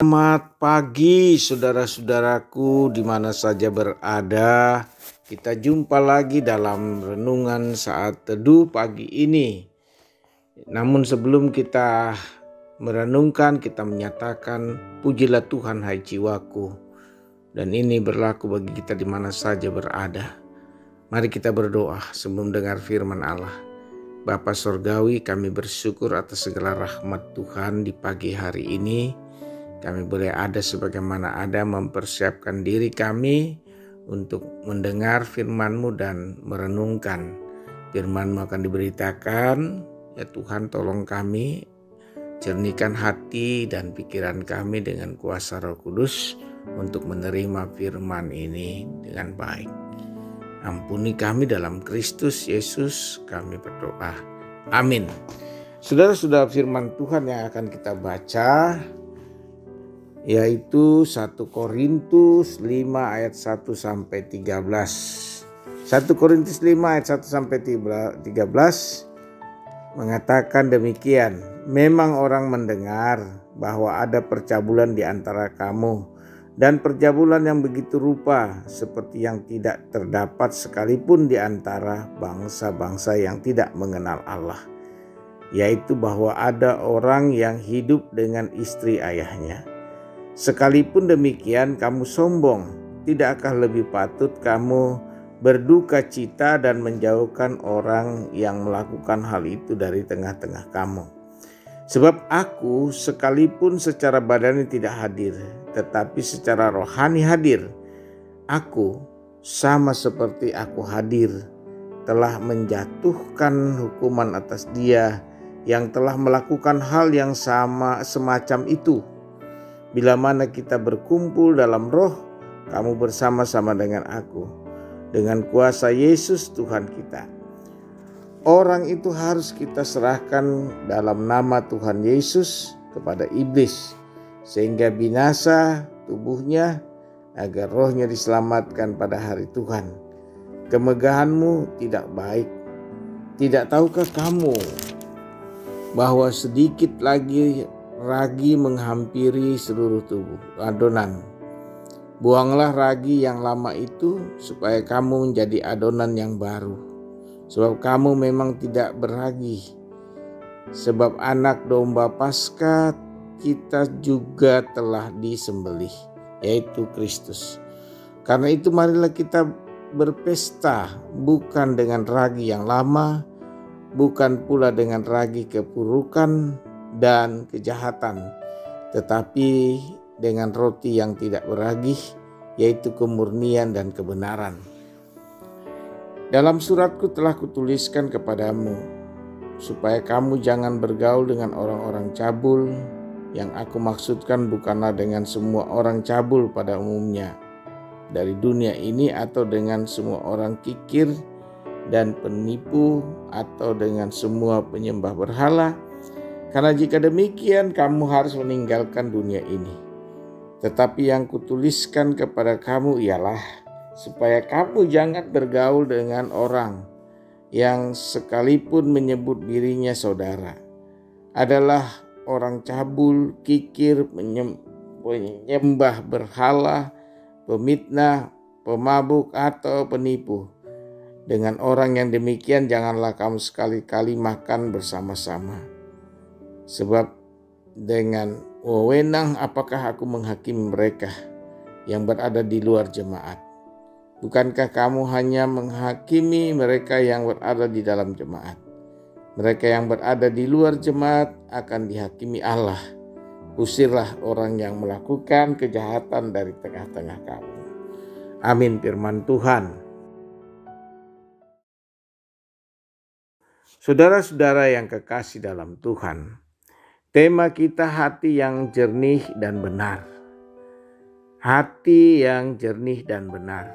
Selamat pagi saudara-saudaraku di mana saja berada. Kita jumpa lagi dalam renungan saat teduh pagi ini. Namun sebelum kita merenungkan, kita menyatakan pujilah Tuhan hai jiwaku. Dan ini berlaku bagi kita di mana saja berada. Mari kita berdoa sebelum dengar firman Allah. Bapa Sorgawi, kami bersyukur atas segala rahmat Tuhan di pagi hari ini. Kami boleh ada sebagaimana ada mempersiapkan diri kami untuk mendengar firman-Mu dan merenungkan. Firman-Mu akan diberitakan, ya Tuhan tolong kami, jernihkan hati dan pikiran kami dengan kuasa Roh Kudus untuk menerima firman ini dengan baik. Ampuni kami dalam Kristus Yesus, kami berdoa. Amin. Saudara-saudara, firman Tuhan yang akan kita baca yaitu 1 Korintus 5 ayat 1 sampai 13. 1 Korintus 5 ayat 1 sampai 13 mengatakan demikian. Memang orang mendengar bahwa ada percabulan di antara kamu, dan percabulan yang begitu rupa seperti yang tidak terdapat sekalipun di antara bangsa-bangsa yang tidak mengenal Allah, yaitu bahwa ada orang yang hidup dengan istri ayahnya. Sekalipun demikian kamu sombong, tidakkah lebih patut kamu berduka cita dan menjauhkan orang yang melakukan hal itu dari tengah-tengah kamu? Sebab aku sekalipun secara badani tidak hadir, tetapi secara rohani hadir. Aku sama seperti aku hadir, telah menjatuhkan hukuman atas dia yang telah melakukan hal yang sama semacam itu. Bila mana kita berkumpul dalam roh, kamu bersama-sama dengan aku, dengan kuasa Yesus Tuhan kita. Orang itu harus kita serahkan dalam nama Tuhan Yesus kepada iblis, sehingga binasa tubuhnya agar rohnya diselamatkan pada hari Tuhan. Kemegahanmu tidak baik. Tidak tahukah kamu bahwa sedikit lagi ragi menghampiri seluruh tubuh adonan? Buanglah ragi yang lama itu supaya kamu menjadi adonan yang baru. Sebab kamu memang tidak beragi. Sebab anak domba Paskah kita juga telah disembelih, yaitu Kristus. Karena itu marilah kita berpesta bukan dengan ragi yang lama, bukan pula dengan ragi keburukan dan kejahatan, tetapi dengan roti yang tidak beragih, yaitu kemurnian dan kebenaran. Dalam suratku telah kutuliskan kepadamu, supaya kamu jangan bergaul dengan orang-orang cabul. Yang aku maksudkan bukanlah dengan semua orang cabul pada umumnya dari dunia ini, atau dengan semua orang kikir dan penipu, atau dengan semua penyembah berhala. Karena jika demikian kamu harus meninggalkan dunia ini. Tetapi yang kutuliskan kepada kamu ialah supaya kamu jangan bergaul dengan orang yang sekalipun menyebut dirinya saudara adalah orang cabul, kikir, penyembah berhala, pemitnah, pemabuk, atau penipu. Dengan orang yang demikian janganlah kamu sekali-kali makan bersama-sama. Sebab dengan wewenang apakah aku menghakimi mereka yang berada di luar jemaat? Bukankah kamu hanya menghakimi mereka yang berada di dalam jemaat? Mereka yang berada di luar jemaat akan dihakimi Allah. Usirlah orang yang melakukan kejahatan dari tengah-tengah kamu. Amin, firman Tuhan. Saudara-saudara yang kekasih dalam Tuhan, tema kita hati yang jernih dan benar. Hati yang jernih dan benar.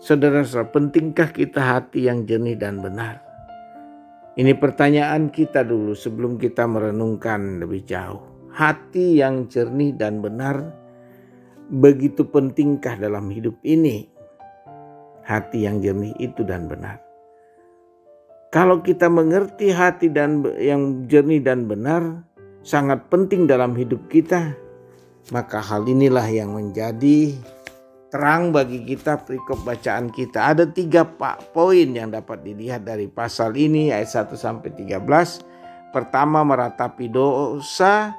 Saudara-saudara, pentingkah kita hati yang jernih dan benar? Ini pertanyaan kita dulu sebelum kita merenungkan lebih jauh. Hati yang jernih dan benar begitu pentingkah dalam hidup ini? Hati yang jernih itu dan benar. Kalau kita mengerti hati yang jernih dan benar, sangat penting dalam hidup kita. Maka hal inilah yang menjadi terang bagi kita perikop bacaan kita. Ada 3 poin yang dapat dilihat dari pasal ini ayat 1 sampai 13. Pertama, meratapi dosa.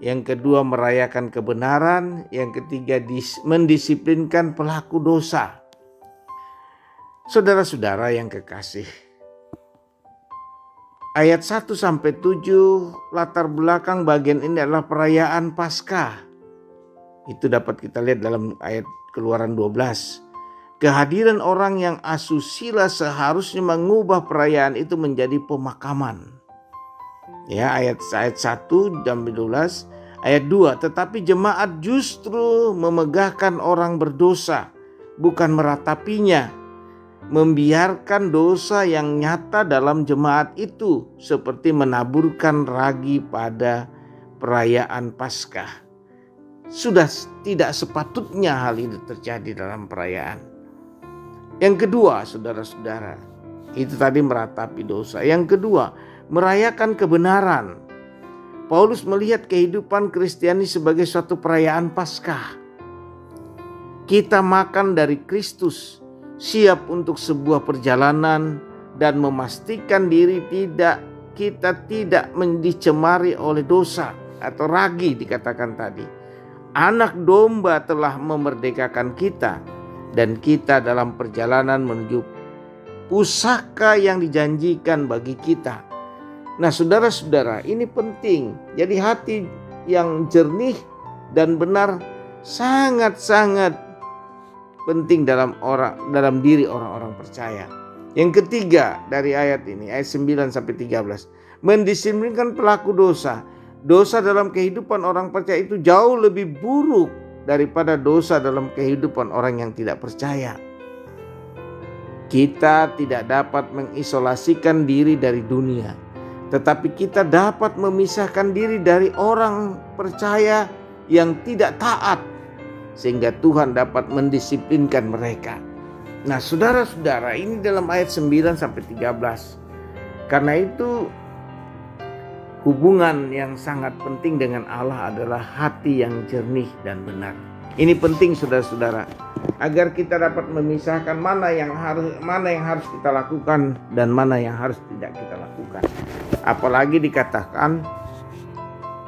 Yang kedua, merayakan kebenaran. Yang ketiga, mendisiplinkan pelaku dosa. Saudara-saudara yang kekasih, ayat 1 sampai 7 latar belakang bagian ini adalah perayaan Paskah. Itu dapat kita lihat dalam ayat Keluaran 12. Kehadiran orang yang asusila seharusnya mengubah perayaan itu menjadi pemakaman. Ya, ayat 1 dan 12. Ayat 2, tetapi jemaat justru memegahkan orang berdosa, bukan meratapinya, membiarkan dosa yang nyata dalam jemaat itu, seperti menaburkan ragi pada perayaan Paskah. Sudah tidak sepatutnya hal itu terjadi dalam perayaan. Yang kedua, saudara-saudara, itu tadi meratapi dosa. Yang kedua, merayakan kebenaran. Paulus melihat kehidupan Kristiani sebagai suatu perayaan Paskah. Kita makan dari Kristus, siap untuk sebuah perjalanan dan memastikan diri kita tidak dicemari oleh dosa atau ragi dikatakan tadi. Anak domba telah memerdekakan kita dan kita dalam perjalanan menuju pusaka yang dijanjikan bagi kita. Nah, saudara-saudara, ini penting. Jadi hati yang jernih dan benar sangat-sangat penting dalam diri orang-orang percaya. Yang ketiga dari ayat ini, ayat 9 sampai 13, mendisiplinkan pelaku dosa. Dosa dalam kehidupan orang percaya itu jauh lebih buruk daripada dosa dalam kehidupan orang yang tidak percaya. Kita tidak dapat mengisolasikan diri dari dunia, tetapi kita dapat memisahkan diri dari orang percaya yang tidak taat, sehingga Tuhan dapat mendisiplinkan mereka. Nah, saudara-saudara, ini dalam ayat 9 sampai 13. Karena itu hubungan yang sangat penting dengan Allah adalah hati yang jernih dan benar. Ini penting, saudara-saudara, agar kita dapat memisahkan mana yang harus kita lakukan dan mana yang harus tidak kita lakukan. Apalagi dikatakan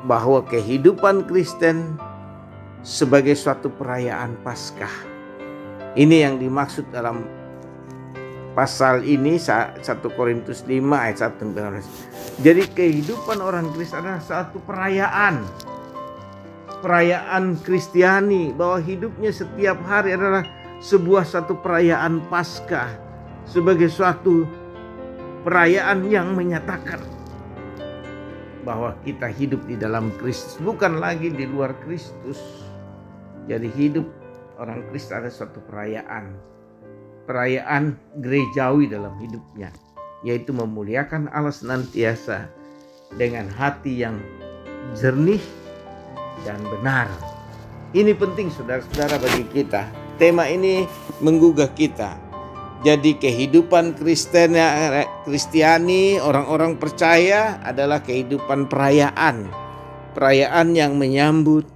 bahwa kehidupan Kristen sebagai suatu perayaan Paskah. Ini yang dimaksud dalam pasal ini 1 Korintus 5 ayat 1-15. Jadi kehidupan orang Kristen adalah satu perayaan Kristiani, bahwa hidupnya setiap hari adalah satu perayaan Paskah, sebagai suatu perayaan yang menyatakan bahwa kita hidup di dalam Kristus, bukan lagi di luar Kristus. Jadi hidup orang Kristen ada suatu perayaan gerejawi dalam hidupnya, yaitu memuliakan Allah senantiasa dengan hati yang jernih dan benar. Ini penting, saudara-saudara, bagi kita. Tema ini menggugah kita. Jadi kehidupan Kristiani, orang-orang percaya adalah kehidupan perayaan yang menyambut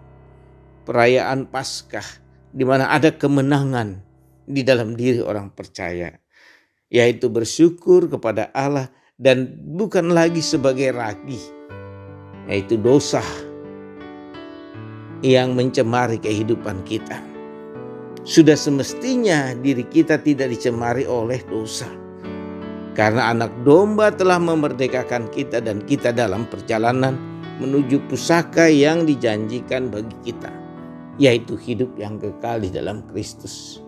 perayaan Paskah, di mana ada kemenangan di dalam diri orang percaya, yaitu bersyukur kepada Allah dan bukan lagi sebagai ragi, yaitu dosa yang mencemari kehidupan kita. Sudah semestinya diri kita tidak dicemari oleh dosa, karena anak domba telah memerdekakan kita dan kita dalam perjalanan menuju pusaka yang dijanjikan bagi kita, yaitu hidup yang kekal di dalam Kristus.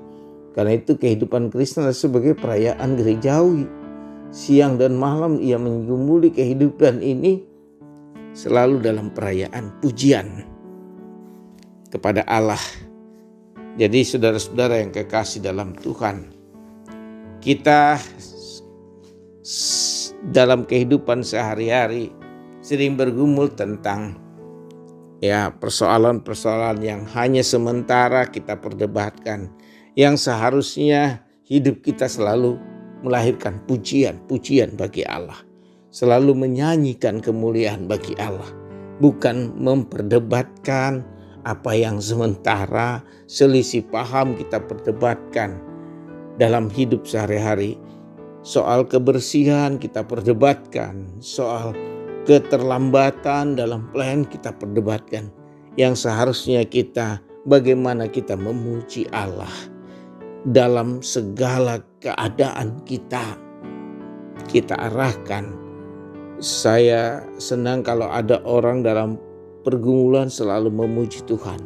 Karena itu kehidupan Kristen adalah sebagai perayaan gerejawi. Siang dan malam ia menggumuli kehidupan ini selalu dalam perayaan pujian kepada Allah. Jadi saudara-saudara yang kekasih dalam Tuhan, kita dalam kehidupan sehari-hari sering bergumul tentang persoalan-persoalan yang hanya sementara kita perdebatkan, yang seharusnya hidup kita selalu melahirkan pujian bagi Allah, selalu menyanyikan kemuliaan bagi Allah, bukan memperdebatkan apa yang sementara, selisih paham kita perdebatkan dalam hidup sehari-hari. Soal kebersihan kita perdebatkan, soal keterlambatan dalam pelayanan kita perdebatkan. Yang seharusnya kita, bagaimana kita memuji Allah dalam segala keadaan kita arahkan. Saya senang kalau ada orang dalam pergumulan selalu memuji Tuhan.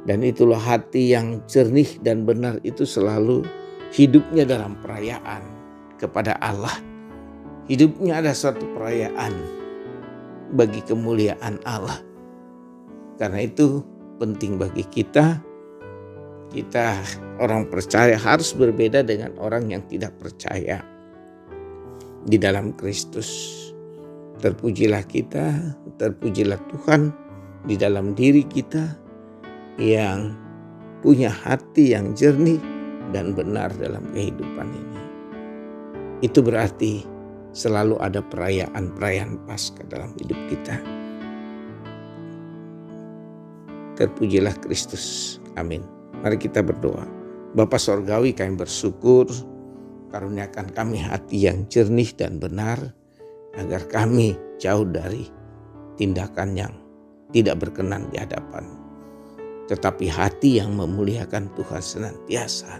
Dan itulah hati yang jernih dan benar, itu selalu hidupnya dalam perayaan kepada Allah. Hidupnya ada suatu perayaan bagi kemuliaan Allah. Karena itu penting bagi kita orang percaya harus berbeda dengan orang yang tidak percaya di dalam Kristus. Terpujilah kita, terpujilah Tuhan di dalam diri kita yang punya hati yang jernih dan benar dalam kehidupan ini. Itu berarti selalu ada perayaan Paskah dalam hidup kita. Terpujilah Kristus. Amin. Mari kita berdoa. Bapa Sorgawi, kami bersyukur, karuniakan kami hati yang jernih dan benar, agar kami jauh dari tindakan yang tidak berkenan di hadapan, tetapi hati yang memuliakan Tuhan senantiasa,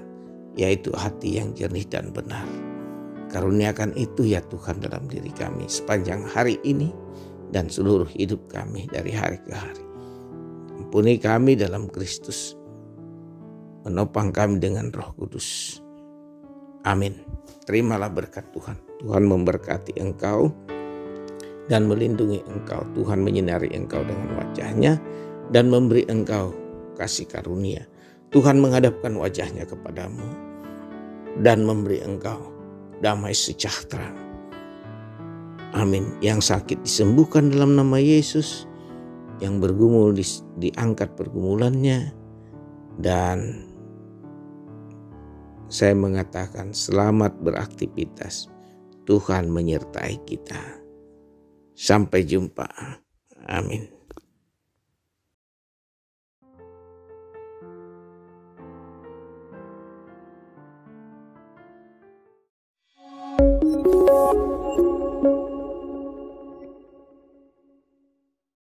yaitu hati yang jernih dan benar. Karuniakan itu ya Tuhan dalam diri kami sepanjang hari ini dan seluruh hidup kami dari hari ke hari. Ampuni kami dalam Kristus, menopang kami dengan Roh Kudus. Amin. Terimalah berkat Tuhan. Tuhan memberkati engkau dan melindungi engkau. Tuhan menyinari engkau dengan wajah-Nya dan memberi engkau kasih karunia. Tuhan menghadapkan wajah-Nya kepadamu dan memberi engkau damai sejahtera. Amin. Yang sakit disembuhkan dalam nama Yesus, yang bergumul diangkat pergumulannya, dan saya mengatakan selamat beraktivitas. Tuhan menyertai kita. Sampai jumpa. Amin.